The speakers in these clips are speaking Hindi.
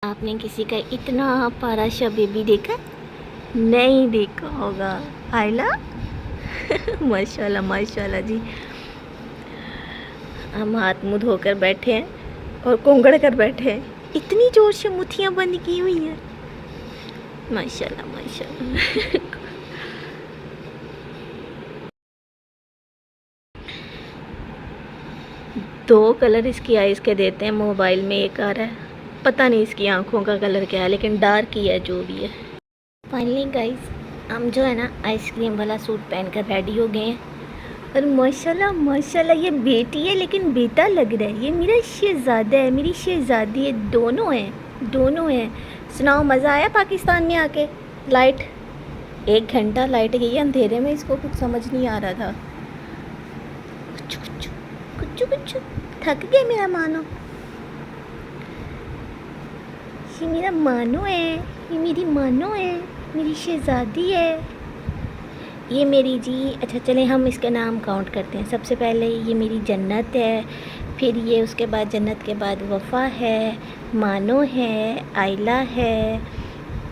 आपने किसी का इतना प्यारा सा बेबी देखा? नहीं देखा होगा। आयला माशाल्लाह माशाल्लाह जी। हम हाथ मुँह धोकर बैठे हैं और कोंगड़ कर बैठे हैं। इतनी ज़ोर से मुट्ठियाँ बंद की हुई हैं। माशाल्लाह माशाल्लाह। दो कलर इसकी आइज़ के देते हैं। मोबाइल में एक आ रहा है, पता नहीं इसकी आंखों का कलर क्या है, लेकिन डार्क ही है जो भी है। फाइनली गाइस, हम जो है ना आइसक्रीम वाला सूट पहनकर रेडी हो गए हैं। और माशाल्लाह माशाल्लाह ये बेटी है लेकिन बेटा लग रहा है। ये मेरा शहज़ादा है, मेरी शहज़ादी है, दोनों हैं। सुनाओ, मज़ा आया पाकिस्तान में आके? लाइट 1 घंटा लाइट गई है अंधेरे में, इसको कुछ समझ नहीं आ रहा था। कुछ थक गए मेरा मानो। ये मेरा मानो है, ये मेरी मानो है, मेरी शहज़ादी है ये मेरी जी। अच्छा चलें हम इसके नाम काउंट करते हैं। सबसे पहले ये मेरी जन्नत है, फिर ये उसके बाद जन्नत के बाद वफ़ा है, मानो है, आयला है,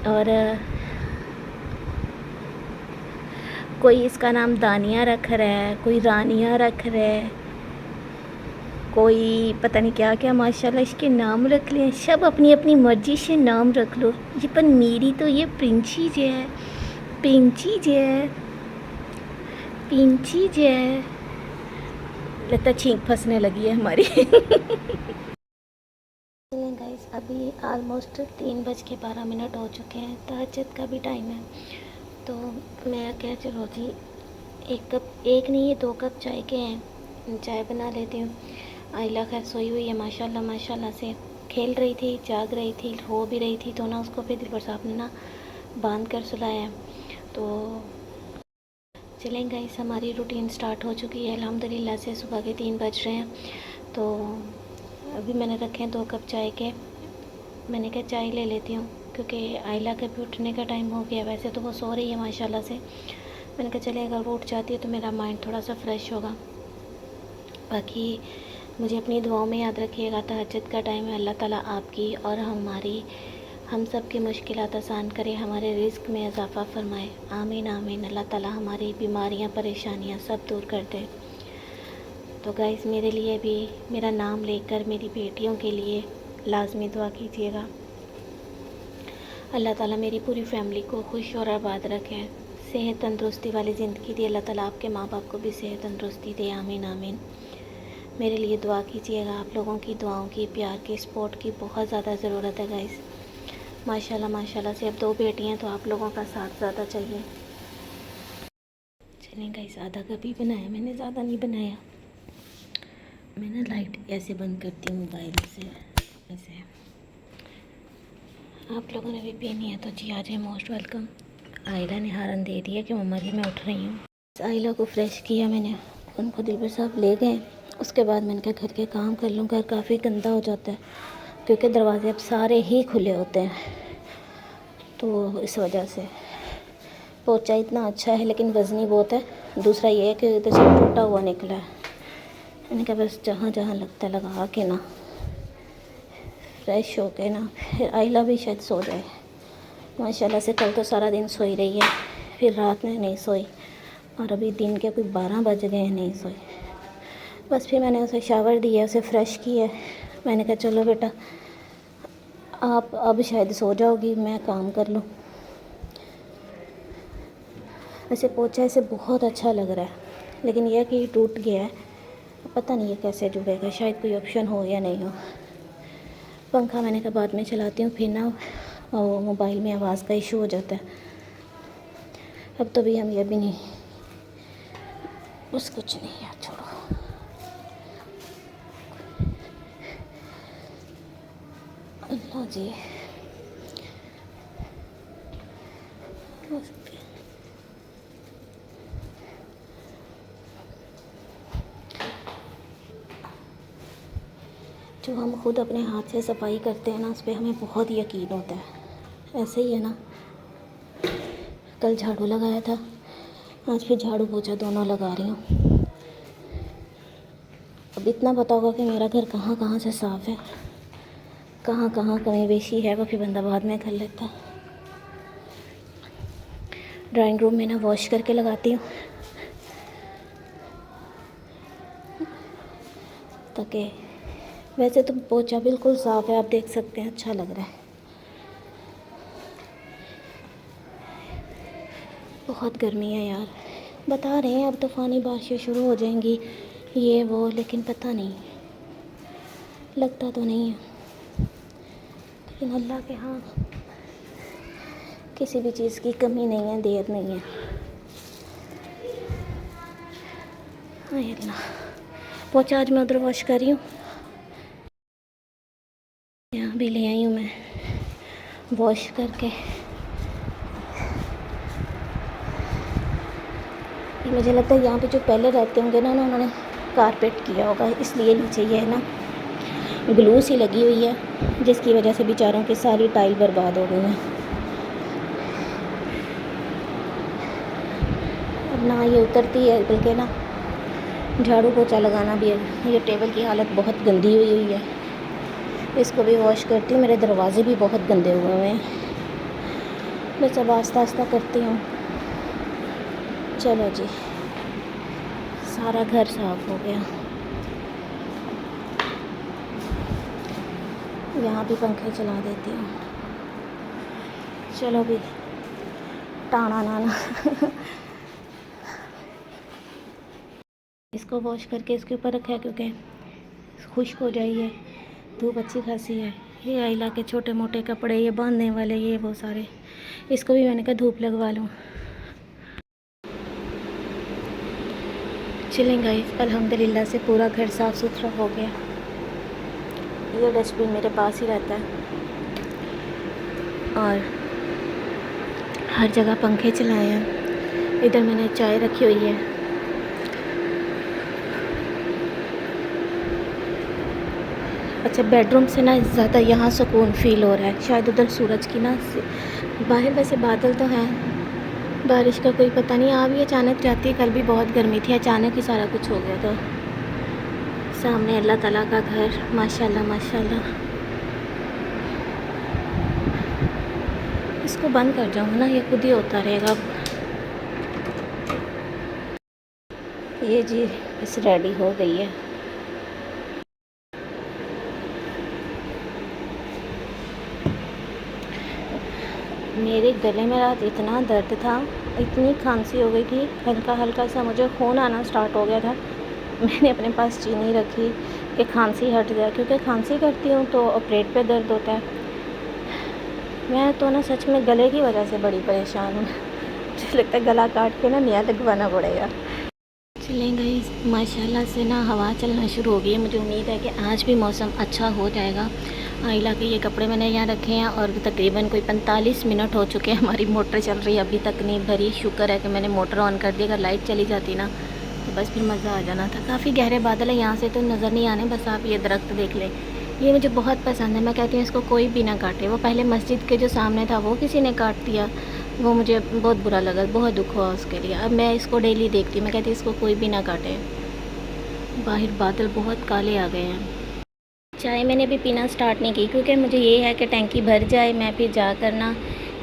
और कोई इसका नाम दानिया रख रहा है, कोई रानिया रख रहा है, कोई पता नहीं क्या क्या माशाल्लाह इसके नाम रख लिए। सब अपनी अपनी मर्ज़ी से नाम रख लो जी, पर मेरी तो ये पिंची जे है, पिंची जे है, पिंची जे है। लगता छींक फंसने लगी है हमारी। गाइस अभी ऑलमोस्ट 3:12 हो चुके हैं, तहज्जुद का भी टाइम है। तो मैं क्या, चलो जी एक नहीं ये 2 कप चाय के हैं, चाय बना लेती हूँ। आइला खैर सोई हुई है माशाल्लाह माशाल्लाह से, खेल रही थी, जाग रही थी, रो भी रही थी, तो ना उसको फिर दिलबर साहब ने ना बांध कर सुलाया है। तो चलें गाइस, हमारी रूटीन स्टार्ट हो चुकी है अल्हम्दुलिल्लाह से। सुबह के 3 बज रहे हैं। तो अभी मैंने रखे हैं 2 कप चाय के। मैंने कहा चाय ले लेती हूँ क्योंकि आइला के भी उठने का टाइम हो गया। वैसे तो वो सो रही है माशाल्लाह से, मैंने कहा चले अगर वो उठ जाती है तो मेरा माइंड थोड़ा सा फ्रेश होगा। बाकी मुझे अपनी दुआओं में याद रखिएगा। तहज्जुद का टाइम है, अल्लाह ताला आपकी और हम सब की मुश्किलात आसान करे, हमारे रिज़्क़ में इजाफ़ा फ़रमाए। आमीन आमीन। अल्लाह ताला हमारी बीमारियां परेशानियां सब दूर कर दे। तो गाइस मेरे लिए भी मेरा नाम लेकर मेरी बेटियों के लिए लाजमी दुआ कीजिएगा। अल्लाह ताला मेरी पूरी फैमिली को खुश और आबाद रखे, सेहत तंदुरुस्ती वाली ज़िंदगी दे। अल्लाह ताला आपके माँ बाप को भी सेहत तंदुरुस्ती दे। आमीन आमीन। मेरे लिए दुआ कीजिएगा। आप लोगों की दुआओं की, प्यार की, सपोर्ट की बहुत ज़्यादा ज़रूरत है गाइस। माशाल्लाह माशाल्लाह से अब 2 बेटियाँ हैं तो आप लोगों का साथ ज़्यादा चाहिए। चलें गाइस, आधा कप ही बनाया मैंने, ज़्यादा नहीं बनाया। मैं ना लाइट ऐसे बंद करती हूँ मोबाइल से, ऐसे। आप लोगों ने भी पीनी है तो जी आ जाए, मोस्ट वेलकम। आइला ने हारन दे दिया कि मम्मा जी मैं उठ रही हूँ। आइला को फ्रेश किया मैंने, उनको दिलबर साहब ले गए। उसके बाद मैंने कहा घर के काम कर लूँ। घर काफ़ी गंदा हो जाता है क्योंकि दरवाज़े अब सारे ही खुले होते हैं, तो इस वजह से। पोचा इतना अच्छा है लेकिन वज़नी बहुत है। दूसरा ये है कि इधर से टूटा हुआ निकला है। मैंने कहा बस जहाँ जहाँ लगता है लगा के ना फ्रेश हो के ना, फिर आइला भी शायद सो जाए। माशाल्लाह से कल तो सारा दिन सोई रही है, फिर रात में नहीं सोई, और अभी दिन के कोई 12 बज गए हैं नहीं सोई। बस फिर मैंने उसे शावर दिया, उसे फ्रेश किया। मैंने कहा चलो बेटा आप अब शायद सो जाओगी, मैं काम कर लूँ। वैसे पोछा इसे बहुत अच्छा लग रहा है, लेकिन यह कि टूट गया है, पता नहीं ये कैसे जुड़ेगा। शायद कोई ऑप्शन हो या नहीं हो। पंखा मैंने कहा बाद में चलाती हूँ, फिर ना वो मोबाइल में आवाज़ का इशू हो जाता है। अब तो भी हम ये भी नहीं, बस कुछ नहीं यार, छोड़ो। अल्लाह जी जो हम खुद अपने हाथ से सफाई करते हैं ना, उस पर हमें बहुत यकीन होता है। ऐसे ही है ना, कल झाड़ू लगाया था, आज फिर झाड़ू पोछा दोनों लगा रही हूँ। अब इतना पता होगा कि मेरा घर कहाँ कहाँ से साफ़ है। कहाँ कहाँ कमी बेशी है वो फिर बंदा बाद में कर लेता। ड्राइंग रूम में ना वॉश करके लगाती हूँ ताकि, वैसे तो पोछा बिल्कुल साफ़ है, आप देख सकते हैं, अच्छा लग रहा है। बहुत गर्मी है यार, बता रहे हैं अब तूफ़ानी बारिशें शुरू हो जाएंगी ये वो, लेकिन पता नहीं, लगता तो नहीं है। लेकिन अल्लाह के यहाँ किसी भी चीज़ की कमी नहीं है, देर नहीं है। हाय अल्लाह, पोछा आज मैं उधर वॉश कर रही हूँ, यहाँ भी ले आई हूँ मैं वॉश करके। मुझे लगता है यहाँ पे जो पहले रहते होंगे ना उन्होंने कारपेट किया होगा, इसलिए नीचे ये है ना ग्लू सी लगी हुई है, जिसकी वजह से बेचारों की सारी टाइल बर्बाद हो गई है। अब ना ये उतरती है, बल्कि ना झाड़ू पोछा लगाना भी है। ये टेबल की हालत बहुत गंदी हुई हुई है, इसको भी वॉश करती हूँ। मेरे दरवाजे भी बहुत गंदे हुए हैं, बस अब आस्ता आस्ता करती हूँ। चलो जी, सारा घर साफ़ हो गया। यहाँ भी पंखे चला देती हूँ। चलो भी, टाना नाना इसको वॉश करके इसके ऊपर रखा है क्योंकि खुश्क हो जाइए, धूप अच्छी खासी है। ये आइला के छोटे मोटे कपड़े, ये बांधने वाले, ये वो सारे, इसको भी मैंने कहा धूप लगवा लूँ। चलें गाइस, अल्हम्दुलिल्लाह से पूरा घर साफ़ सुथरा हो गया। ये डस्टबिन मेरे पास ही रहता है और हर जगह पंखे चलाए हैं। इधर मैंने चाय रखी हुई है। अच्छा, बेडरूम से ना ज़्यादा यहाँ सुकून फ़ील हो रहा है, शायद उधर सूरज की ना, बाहर वैसे बादल तो हैं, बारिश का कोई पता नहीं, आ भी अचानक जाती है। कल भी बहुत गर्मी थी, अचानक ही सारा कुछ हो गया। तो सामने अल्लाह ताला का घर, माशाल्लाह माशाल्लाह। इसको बंद कर जाऊँ ना, ये खुद ही होता रहेगा। ये जी बस रेडी हो गई है। मेरे गले में रात इतना दर्द था, इतनी खांसी हो गई थी, हल्का हल्का सा मुझे खून आना स्टार्ट हो गया था। मैंने अपने पास चीनी रखी कि खांसी हट जाए, क्योंकि खांसी करती हूँ तो पेट पे दर्द होता है। मैं तो ना सच में गले की वजह से बड़ी परेशान हूँ। मुझे लगता है गला काट के ना नया लगवाना पड़ेगा। चलें गाइस, माशाल्लाह से ना हवा चलना शुरू हो गई है। मुझे उम्मीद है कि आज भी मौसम अच्छा हो जाएगा। आइला के ये कपड़े मैंने यहाँ रखे हैं और तकरीबन कोई 45 मिनट हो चुके हैं। हमारी मोटर चल रही है, अभी तक नहीं भरी। शुक्र है कि मैंने मोटर ऑन कर दी, अगर लाइट चली जाती ना तो बस फिर मज़ा आ जाना था। काफ़ी गहरे बादल है, यहाँ से तो नज़र नहीं आने, बस आप ये दरख्त देख लें। ये मुझे बहुत पसंद है, मैं कहती हूँ इसको कोई भी ना काटे। वो पहले मस्जिद के जो सामने था वो किसी ने काट दिया, वो मुझे बहुत बुरा लगा, बहुत दुख हुआ उसके लिए। अब मैं इसको डेली देखती हूँ, मैं कहती हूँ इसको कोई भी ना काटे। बाहर बादल बहुत काले आ गए हैं। चाय मैंने अभी पीना स्टार्ट नहीं की, क्योंकि मुझे ये है कि टैंकी भर जाए, मैं फिर जा कर ना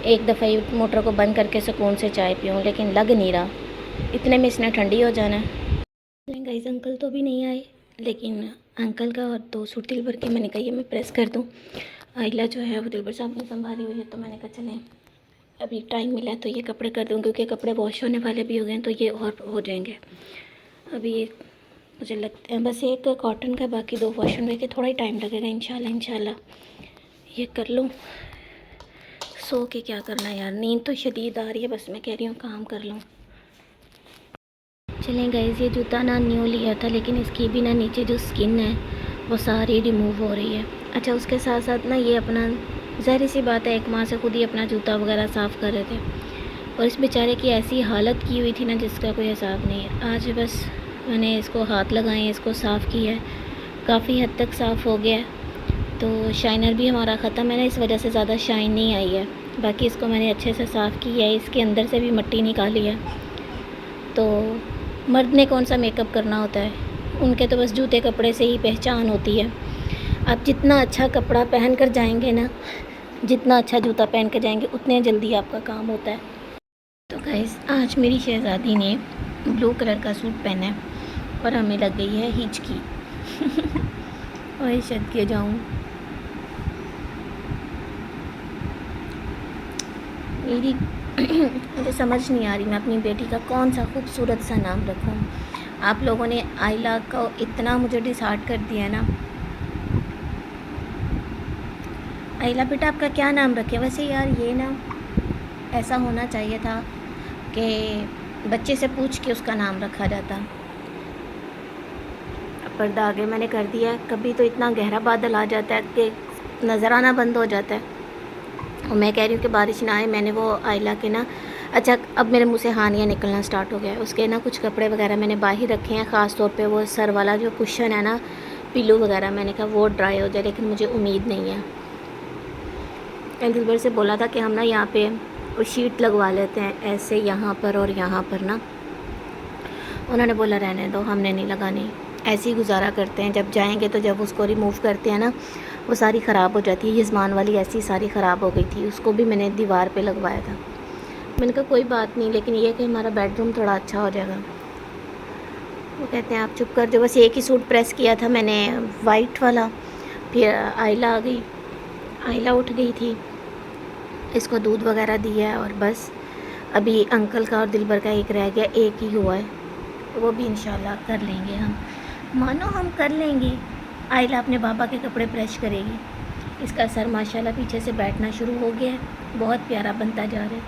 एक दफ़ा ही मोटर को बंद करके सुकून से चाय पीऊँ, लेकिन लग नहीं रहा, इतने में इसने ठंडी हो जाना है। गाइस, अंकल तो भी नहीं आए, लेकिन अंकल का और 2 सूट दिल भर के मैंने कहा ये मैं प्रेस कर दूँ। आइला जो है वो दिल भर साहब ने संभाली हुई है, तो मैंने कहा चलें अभी टाइम मिला तो ये कपड़े कर दूँ, क्योंकि कपड़े वॉश होने वाले भी हो गए हैं, तो ये और हो जाएंगे। अभी ये मुझे लगता है बस एक कॉटन का, बाकी 2 वॉश में के थोड़ा ही टाइम लगेगा। इंशाल्लाह ये कर लूँ। सो के क्या करना यार, नींद तो शदीद आ रही है, बस मैं कह रही हूँ काम कर लूँ। चलें गाइस, ये जूता ना न्यू लिया था, लेकिन इसकी भी ना नीचे जो स्किन है वो सारी रिमूव हो रही है। अच्छा, उसके साथ साथ ना ये अपना, ज़ाहिर सी बात है, एक माँ से खुद ही अपना जूता वगैरह साफ़ कर रहे थे, और इस बेचारे की ऐसी हालत की हुई थी ना जिसका कोई हिसाब नहीं है। आज बस मैंने इसको हाथ लगाए, इसको साफ़ किया है, काफ़ी हद तक साफ़ हो गया। तो शाइनर भी हमारा ख़त्म है ना, इस वजह से ज़्यादा शाइन नहीं आई है। बाकी इसको मैंने अच्छे से साफ़ किया है, इसके अंदर से भी मिट्टी निकाली है। तो मर्द ने कौन सा मेकअप करना होता है, उनके तो बस जूते कपड़े से ही पहचान होती है। आप जितना अच्छा कपड़ा पहन कर जाएंगे ना, जितना अच्छा जूता पहन कर जाएंगे, उतने जल्दी आपका काम होता है। तो गाइस, आज मेरी शहज़ादी ने ब्लू कलर का सूट पहना है और हमें लग गई है हिचकी। और शद के जाऊँ, मेरी मुझे समझ नहीं आ रही मैं अपनी बेटी का कौन सा खूबसूरत सा नाम रखूं। आप लोगों ने आइला को इतना मुझे डिसहार्ट कर दिया ना। आइला बेटा, आपका क्या नाम रखे? वैसे यार ये ना ऐसा होना चाहिए था कि बच्चे से पूछ के उसका नाम रखा जाता। पर्दा आगे मैंने कर दिया। कभी तो इतना गहरा बादल आ जाता है कि नज़र आना बंद हो जाता है। और मैं कह रही हूँ कि बारिश ना आए। मैंने वो आइला के ना, अच्छा अब मेरे मुँह से हानियाँ निकलना स्टार्ट हो गया है। उसके ना कुछ कपड़े वगैरह मैंने बाहर रखे हैं, ख़ास तौर पे वो सर वाला जो कुशन है ना, पिल्लू वगैरह, मैंने कहा वो ड्राई हो जाए, लेकिन मुझे उम्मीद नहीं है। मैंने दिलबर से बोला था कि हम ना यहाँ पे शीट लगवा लेते हैं ऐसे, यहाँ पर और यहाँ पर ना। उन्होंने बोला रहने दो, हमने नहीं लगानी, ऐसे ही गुजारा करते हैं। जब जाएंगे तो जब उसको रिमूव करते हैं ना, वो सारी ख़राब हो जाती है। यजमान वाली ऐसी सारी ख़राब हो गई थी, उसको भी मैंने दीवार पे लगवाया था। मैंने कहा कोई बात नहीं, लेकिन ये कि हमारा बेडरूम थोड़ा अच्छा हो जाएगा। वो कहते हैं आप चुप कर जो, बस एक ही सूट प्रेस किया था मैंने, वाइट वाला। फिर आइला आ गई, आइला उठ गई थी, इसको दूध वगैरह दिया है और बस अभी अंकल का और दिलबर का एक रह गया, एक ही हुआ है, तो वो भी इंशाल्लाह कर लेंगे हम। मानो हम कर लेंगे। आइला अपने बाबा के कपड़े प्रेस करेगी। इसका सर माशाल्लाह पीछे से बैठना शुरू हो गया है, बहुत प्यारा बनता जा रहा है।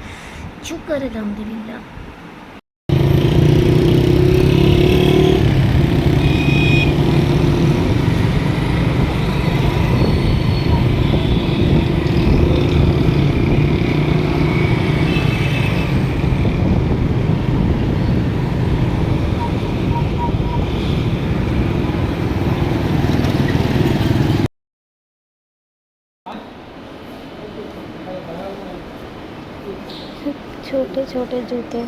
शुक्र अल्हम्दुलिल्लाह। छोटे छोटे जूते।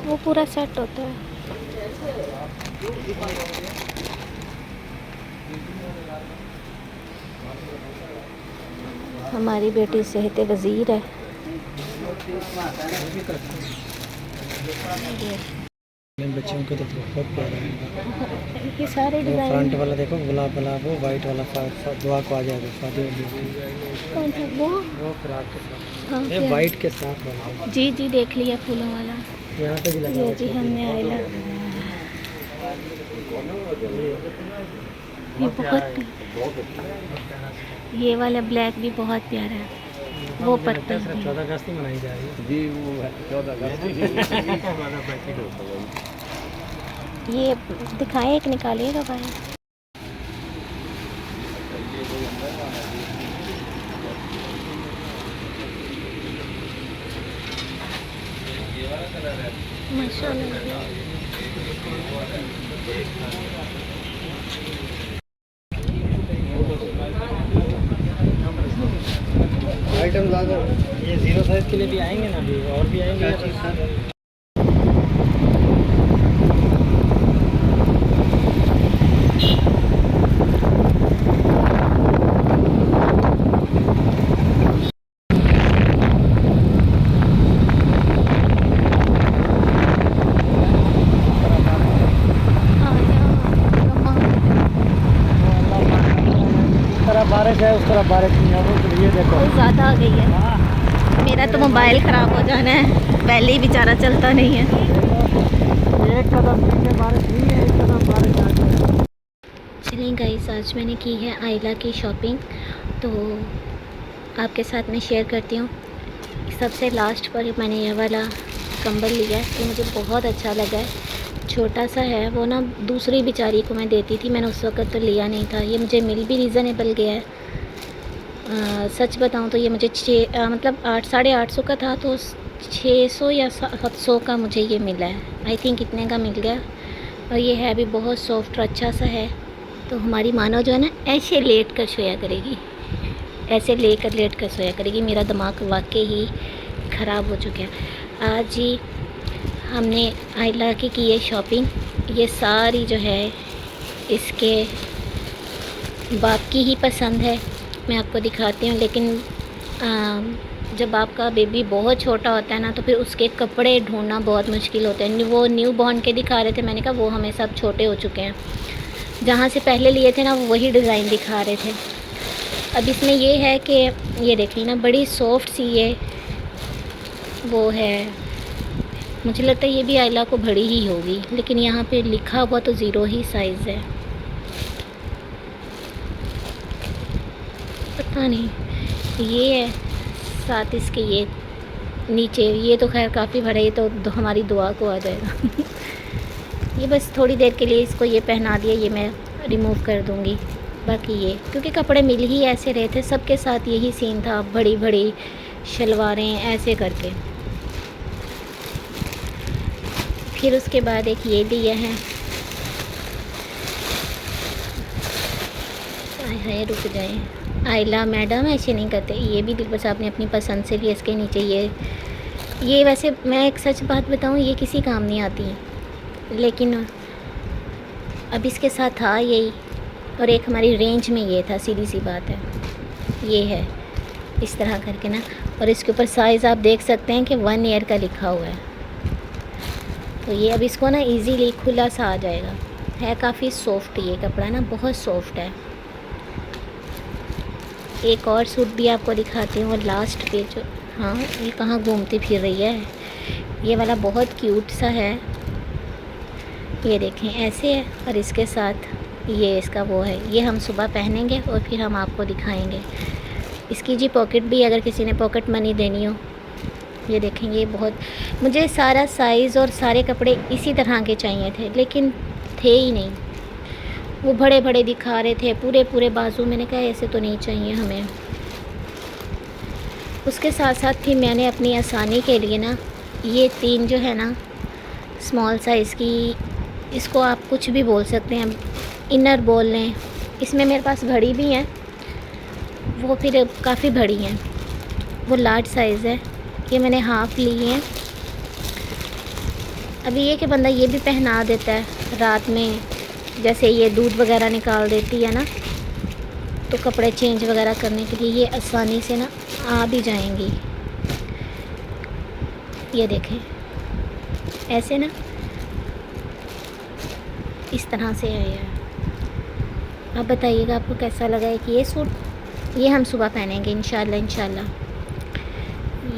वो पूरा सेट होता है। हमारी बेटी सेहत वज़ीर है। बच्चों को तो बहुत प्यारा है। ये सारे डिज़ाइन। फ्रंट वाला देखो गुलाब गुलाब, वो वाइट वाला दुआ को आ जाएगा शादी वाली। कौन सा? वो फ्रॉक के साथ, हाँ, ये वाइट के साथ वाला। जी जी, देख लिया फूलों वाला। यहाँ पे भी लगा ये जी हमने आइला, ये बहुत, ये वाला ब्लैक भी बहुत प्यारा है। वो पर्पल 14 अगस्त ही मनाई जा रही है जी, वो 14 अगस्त ये दिखाएं, एक निकालिएगा भाई। माशाल्लाह। आइटम ज़्यादा, ये 0 साइज़ के लिए भी आएंगे ना, अभी और भी आएंगे। बारिश है, उस तरफ बारिश नहीं है। वो ये देखो बहुत ज़्यादा आ गई है। मेरा तो मोबाइल ख़राब हो जाना है, पहले ही बेचारा चलता नहीं है। एक कदम पीछे बारिश नहीं है, एक कदम बारिश आ गई। चलिए गाइस, आज मैंने की है आइला की शॉपिंग, तो आपके साथ मैं शेयर करती हूँ। सबसे लास्ट पर मैंने ये वाला कंबल लिया है, तो मुझे बहुत अच्छा लगा है। छोटा सा है, वो ना दूसरी बेचारी को मैं देती थी, मैंने उस वक़्त तो लिया नहीं था। ये मुझे मिल भी रीज़नेबल गया है। सच बताऊं तो ये मुझे मतलब 800-850 का था, तो 600 या 700 का मुझे ये मिला है। आई थिंक इतने का मिल गया। और ये है भी बहुत सॉफ्ट और अच्छा सा है। तो हमारी मानो जो है ना ऐसे लेट कर सोया करेगी, ऐसे लेट कर सोया करेगी। मेरा दिमाग वाकई ही ख़राब हो चुका है। आज ही हमने आइला की है शॉपिंग। ये सारी जो है इसके बाप की ही पसंद है, मैं आपको दिखाती हूँ। लेकिन जब आपका बेबी बहुत छोटा होता है ना, तो फिर उसके कपड़े ढूंढना बहुत मुश्किल होता है। वो न्यू बॉर्न के दिखा रहे थे, मैंने कहा वो हमें सब छोटे हो चुके हैं। जहाँ से पहले लिए थे ना वो वही डिज़ाइन दिखा रहे थे। अब इसमें ये है कि ये देखिए ना, बड़ी सॉफ्ट सी ये वो है। मुझे लगता है ये भी आइला को बड़ी ही होगी, लेकिन यहाँ पे लिखा हुआ तो 0 ही साइज़ है, पता नहीं। ये है साथ इसके ये नीचे, ये तो खैर काफ़ी बड़ा, ये तो हमारी दुआ को आ जाएगा। ये बस थोड़ी देर के लिए इसको ये पहना दिया, ये मैं रिमूव कर दूँगी। बाकी ये क्योंकि कपड़े मिल ही ऐसे रहे थे, सबके साथ यही सीन था, बड़ी बड़ी शलवारें ऐसे करके। फिर उसके बाद एक ये लिया है, हाय रुक जाए, आइला मैडम ऐसे नहीं करते। ये भी बस आपने अपनी पसंद से लिया। इसके नीचे ये वैसे मैं एक सच बात बताऊँ, ये किसी काम नहीं आती है, लेकिन अब इसके साथ था यही, और एक हमारी रेंज में ये था, सीधी सी बात है। ये है इस तरह करके ना, और इसके ऊपर साइज़ आप देख सकते हैं कि 1 ईयर का लिखा हुआ है। तो ये अब इसको ना इजीली खुला सा आ जाएगा। है काफ़ी सॉफ्ट ये कपड़ा ना, बहुत सॉफ्ट है। एक और सूट भी आपको दिखाती हूँ, लास्ट पे जो, हाँ ये कहाँ घूमती फिर रही है। ये वाला बहुत क्यूट सा है, ये देखें ऐसे है, और इसके साथ ये इसका वो है। ये हम सुबह पहनेंगे और फिर हम आपको दिखाएंगे। इसकी जी पॉकेट भी, अगर किसी ने पॉकेट मनी देनी हो, ये देखें। ये बहुत, मुझे सारा साइज़ और सारे कपड़े इसी तरह के चाहिए थे, लेकिन थे ही नहीं। वो बड़े बड़े दिखा रहे थे, पूरे पूरे बाजू। मैंने कहा ऐसे तो नहीं चाहिए हमें। उसके साथ साथ फिर मैंने अपनी आसानी के लिए ना ये 3 जो है ना स्मॉल साइज़ की, इसको आप कुछ भी बोल सकते हैं, इनर बोल लें। इसमें मेरे पास बड़ी भी हैं, वो फिर काफ़ी बड़ी हैं, वो लार्ज साइज़ है। ये मैंने हाफ़ ली हैं। अभी ये कि बंदा ये भी पहना देता है रात में, जैसे ये दूध वगैरह निकाल देती है ना, तो कपड़े चेंज वगैरह करने के लिए ये आसानी से ना आ भी जाएंगी। ये देखें ऐसे ना, इस तरह से है ये। आप बताइएगा आपको कैसा लगा है कि ये सूट। ये हम सुबह पहनेंगे इंशाल्लाह।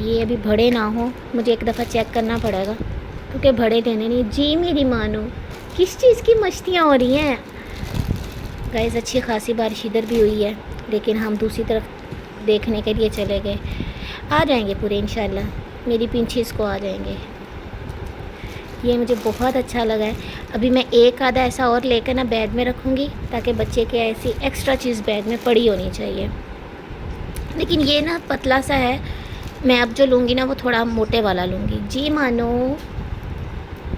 ये अभी बड़े ना हो, मुझे एक दफ़ा चेक करना पड़ेगा, क्योंकि बड़े लेने नहीं। जी मेरी मानो, किस चीज़ की मस्तियाँ हो रही हैं गाइस। अच्छी खासी बारिश इधर भी हुई है, लेकिन हम दूसरी तरफ देखने के लिए चले गए। आ जाएंगे पूरे इंशाल्लाह, मेरी पिंचेस को आ जाएंगे। ये मुझे बहुत अच्छा लगा है। अभी मैं एक आधा ऐसा और लेकर ना बैग में रखूँगी, ताकि बच्चे के ऐसी एक्स्ट्रा चीज़ बैग में पड़ी होनी चाहिए। लेकिन ये ना पतला सा है, मैं अब जो लूँगी ना वो थोड़ा मोटे वाला लूँगी। जी मानो,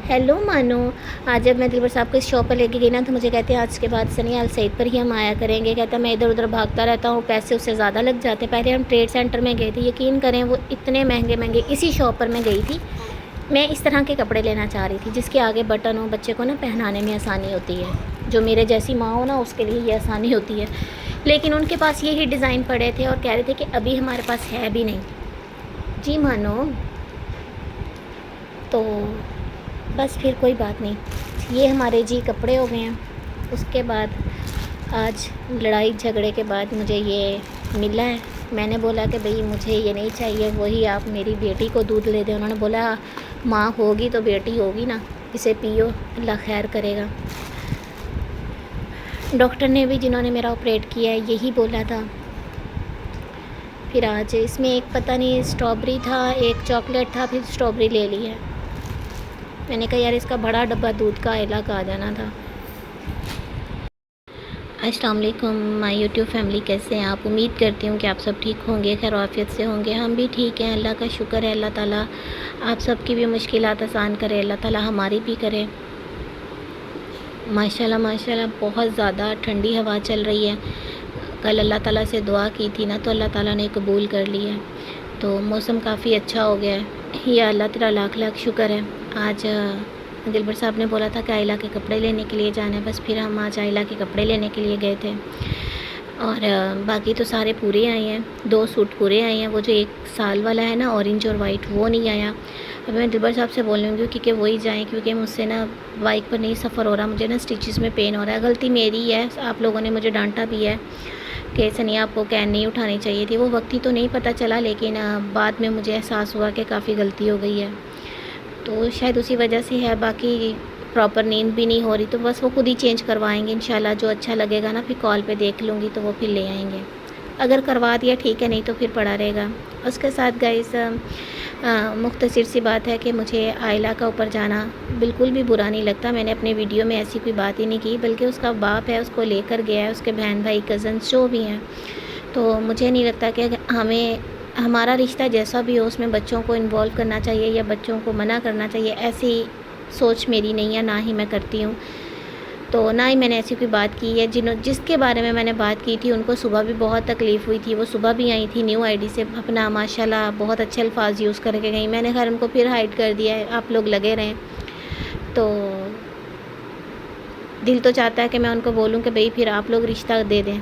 हेलो मानो। आज जब मैं दिलबर साहब को इस शॉप पर लेके गई ना, तो मुझे कहते हैं आज के बाद सनी अल सईद पर ही हम आया करेंगे। कहता मैं इधर उधर भागता रहता हूँ, पैसे उससे ज़्यादा लग जाते। पहले हम ट्रेड सेंटर में गए थे, यकीन करें वो इतने महंगे महंगे। इसी शॉप पर मैं गई थी, मैं इस तरह के कपड़े लेना चाह रही थी जिसके आगे बटन हो, बच्चे को ना पहनाने में आसानी होती है। जो मेरे जैसी माँ हो ना, उसके लिए ये आसानी होती है। लेकिन उनके पास यही डिज़ाइन पड़े थे और कह रहे थे कि अभी हमारे पास है भी नहीं। जी मानो, तो बस फिर कोई बात नहीं। ये हमारे जी कपड़े हो गए हैं। उसके बाद आज लड़ाई झगड़े के बाद मुझे ये मिला है। मैंने बोला कि भाई मुझे ये नहीं चाहिए, वही आप मेरी बेटी को दूध ले दें। उन्होंने बोला माँ होगी तो बेटी होगी ना, इसे पियो, अल्लाह खैर करेगा। डॉक्टर ने भी, जिन्होंने मेरा ऑपरेट किया है, यही बोला था। फिर आज इसमें एक पता नहीं स्ट्रॉबेरी था, एक चॉकलेट था, फिर स्ट्रॉबेरी ले ली है। मैंने कहा यार इसका बड़ा डब्बा दूध का आइला का आ जाना था। अस्सलाम वालेकुम माय यूट्यूब फैमिली, कैसे हैं आप? उम्मीद करती हूँ कि आप सब ठीक होंगे, खैर आफियत से होंगे। हम भी ठीक हैं, अल्लाह का शुक्र है। अल्लाह ताला आप सबकी भी मुश्किलात आसान करे, अल्लाह ताला हमारी भी करे। माशाल्लाह माशाल्लाह बहुत ज़्यादा ठंडी हवा चल रही है। कल अल्लाह ताला से दुआ की थी ना, तो अल्लाह ताला ने कबूल कर ली है। तो मौसम काफ़ी अच्छा हो गया है। या अल्लाह तेरा लाख लाख शुक्र है। आज दिलबर साहब ने बोला था कि आयला के कपड़े लेने के लिए जाना है, बस फिर हम आज आयला के कपड़े लेने के लिए गए थे। और बाकी तो सारे पूरे आए हैं, 2 सूट पूरे आए हैं। वो जो 1 साल वाला है ना, ऑरेंज और वाइट, वो नहीं आया। अब मैं दिलबर साहब से बोलूँगी कि वही जाएँ, क्योंकि मुझसे ना बाइक पर नहीं सफ़र हो रहा, मुझे ना स्टिचेस में पेन हो रहा है। गलती मेरी है, आप लोगों ने मुझे डांटा भी है कि सनिया आपको कैन नहीं उठानी चाहिए थी। वो वक्त ही तो नहीं पता चला, लेकिन बाद में मुझे एहसास हुआ कि काफ़ी गलती हो गई है, तो शायद उसी वजह से है। बाकी प्रॉपर नींद भी नहीं हो रही, तो बस वो खुद ही चेंज करवाएंगे इंशाल्लाह। जो अच्छा लगेगा ना, फिर कॉल पे देख लूँगी तो वो फिर ले आएंगे। अगर करवा दिया ठीक है, नहीं तो फिर पड़ा रहेगा। उसके साथ गाइस मुख्तसर सी बात है कि मुझे आयला का ऊपर जाना बिल्कुल भी बुरा नहीं लगता। मैंने अपने वीडियो में ऐसी कोई बात ही नहीं की, बल्कि उसका बाप है, उसको लेकर गया है, उसके बहन भाई कज़न्स जो भी हैं। तो मुझे नहीं लगता कि हमें हमारा रिश्ता जैसा भी हो, उसमें बच्चों को इन्वॉल्व करना चाहिए या बच्चों को मना करना चाहिए। ऐसी सोच मेरी नहीं है, ना ही मैं करती हूँ। तो ना ही मैंने ऐसी कोई बात की है। जिसके बारे में मैंने बात की थी, उनको सुबह भी बहुत तकलीफ़ हुई थी। वो सुबह भी आई थी न्यू आईडी से, अपना माशाल्लाह बहुत अच्छे अल्फाज यूज़ करके गई। मैंने खैर उनको फिर हाइड कर दिया है, आप लोग लगे रहें। तो दिल तो चाहता है कि मैं उनको बोलूँ कि भाई फिर आप लोग रिश्ता दे दें,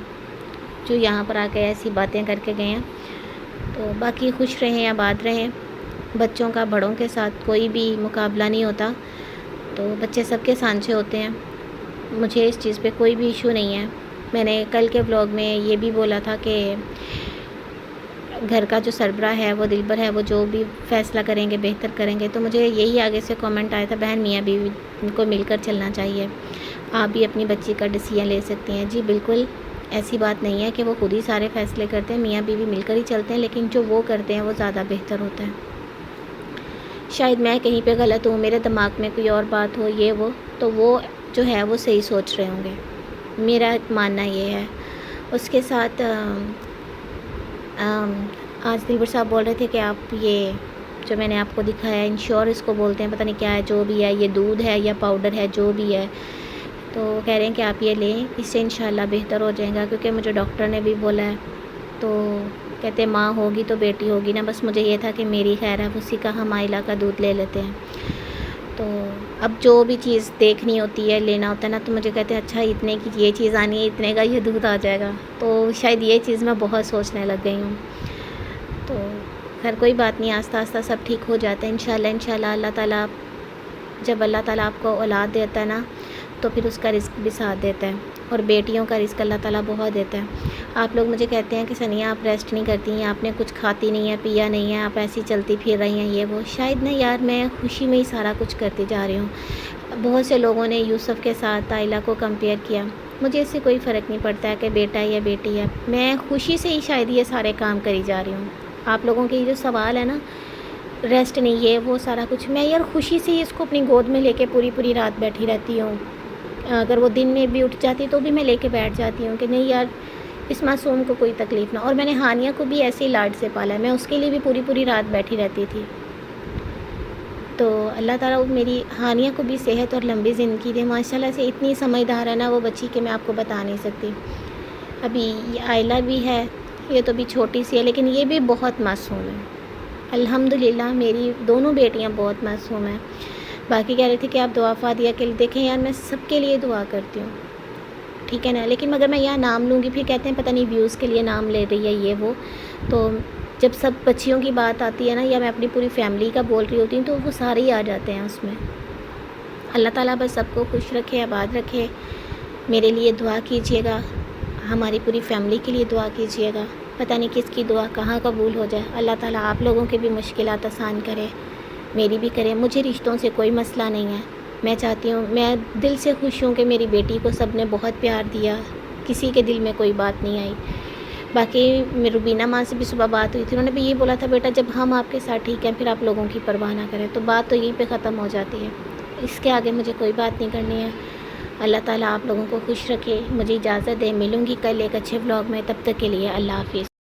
जो यहाँ पर आके ऐसी बातें करके गए हैं। तो बाकी खुश रहें, आबाद रहें। बच्चों का बड़ों के साथ कोई भी मुकाबला नहीं होता, तो बच्चे सबके सांझे होते हैं। मुझे इस चीज़ पे कोई भी इशू नहीं है। मैंने कल के व्लॉग में ये भी बोला था कि घर का जो सरबराह है, वो दिलबर है, वो जो भी फ़ैसला करेंगे बेहतर करेंगे। तो मुझे यही आगे से कमेंट आया था, बहन मियाँ बीवी को मिलकर चलना चाहिए, आप भी अपनी बच्ची का डिसीजन ले सकती हैं। जी बिल्कुल, ऐसी बात नहीं है कि वो खुद ही सारे फ़ैसले करते हैं, मियाँ बीवी मिलकर ही चलते हैं, लेकिन जो वो करते हैं वो ज़्यादा बेहतर होता है। शायद मैं कहीं पे गलत हूँ, मेरे दिमाग में कोई और बात हो, ये वो, तो वो जो है वो सही सोच रहे होंगे, मेरा मानना ये है। उसके साथ आज दिलबर साहब बोल रहे थे कि आप ये जो मैंने आपको दिखाया है, इंश्योर इसको बोलते हैं, पता नहीं क्या है, जो भी है, ये दूध है या पाउडर है, जो भी है, तो कह रहे हैं कि आप ये लें, इससे इंशाल्लाह बेहतर हो जाएगा। क्योंकि मुझे डॉक्टर ने भी बोला है, तो कहते माँ होगी तो बेटी होगी ना। बस मुझे ये था कि मेरी खैर है, उसी का हम आयला का दूध ले लेते हैं। तो अब जो भी चीज़ देखनी होती है, लेना होता है ना, तो मुझे कहते हैं अच्छा इतने की ये चीज़ आनी है, इतने का ये दूध आ जाएगा। तो शायद ये चीज़ मैं बहुत सोचने लग गई हूँ। तो खैर कोई बात नहीं, आस्ता आस्ता सब ठीक हो जाता है इंशाल्लाह। इंशाल्लाह अल्लाह ताला, जब अल्लाह ताला आपको औलाद देता है ना, तो फिर उसका रिस्क भी साथ देता है, और बेटियों का रिस्क अल्लाह ताला बहुत देता है। आप लोग मुझे कहते हैं कि सनिया आप रेस्ट नहीं करती हैं, आपने कुछ खाती नहीं है, पिया नहीं है, आप ऐसी चलती फिर रही हैं, ये वो। शायद ना यार, मैं खुशी में ही सारा कुछ करती जा रही हूँ। बहुत से लोगों ने यूसुफ़ के साथ आयला को कंपेयर किया, मुझे इससे कोई फ़र्क नहीं पड़ता है कि बेटा है या बेटी है। मैं खुशी से ही शायद ये सारे काम करी जा रही हूँ। आप लोगों के जो सवाल है ना, रेस्ट नहीं, ये वो सारा कुछ, मैं यार खुशी से ही इसको अपनी गोद में लेके पूरी पूरी रात बैठी रहती हूँ। अगर वो दिन में भी उठ जाती तो भी मैं लेके बैठ जाती हूँ कि नहीं यार, इस मासूम को कोई तकलीफ़ ना। और मैंने हानिया को भी ऐसे ही लाड से पाला है, मैं उसके लिए भी पूरी पूरी रात बैठी रहती थी। तो अल्लाह ताला मेरी हानिया को भी सेहत और लंबी ज़िंदगी दे। माशाल्लाह से इतनी समझदार है ना वो बच्ची, कि मैं आपको बता नहीं सकती। अभी ये आयला भी है, ये तो भी छोटी सी है, लेकिन ये भी बहुत मासूम है। अल्हम्दुलिल्लाह मेरी दोनों बेटियाँ बहुत मासूम हैं। बाकी कह रहे थे कि आप दुआ फादिया के लिए, देखें यार मैं सबके लिए दुआ करती हूँ, ठीक है ना। लेकिन मगर मैं यहाँ नाम लूँगी, फिर कहते हैं पता नहीं व्यूज़ के लिए नाम ले रही है, ये वो। तो जब सब बच्चियों की बात आती है ना, या मैं अपनी पूरी फैमिली का बोल रही होती हूँ, तो वो सारे ही आ जाते हैं उसमें। अल्लाह ताला बस सबको खुश रखे, आबाद रखे। मेरे लिए दुआ कीजिएगा, हमारी पूरी फैमिली के लिए दुआ कीजिएगा। पता नहीं किसकी दुआ कहाँ कबूल हो जाए। अल्लाह ताला आप लोगों के भी मुश्किलात आसान करे, मेरी भी करे। मुझे रिश्तों से कोई मसला नहीं है। मैं चाहती हूँ, मैं दिल से खुश हूँ कि मेरी बेटी को सब ने बहुत प्यार दिया, किसी के दिल में कोई बात नहीं आई। बाकी रुबीना माँ से भी सुबह बात हुई थी, उन्होंने भी ये बोला था बेटा जब हम आपके साथ ठीक हैं, फिर आप लोगों की परवाह ना करें। तो बात तो यहीं पे ख़त्म हो जाती है, इसके आगे मुझे कोई बात नहीं करनी है। अल्लाह ताला आप लोगों को खुश रखे। मुझे इजाज़त दे, मिलूँगी कल एक अच्छे व्लॉग में। तब तक के लिए अल्लाह हाफ़िज़।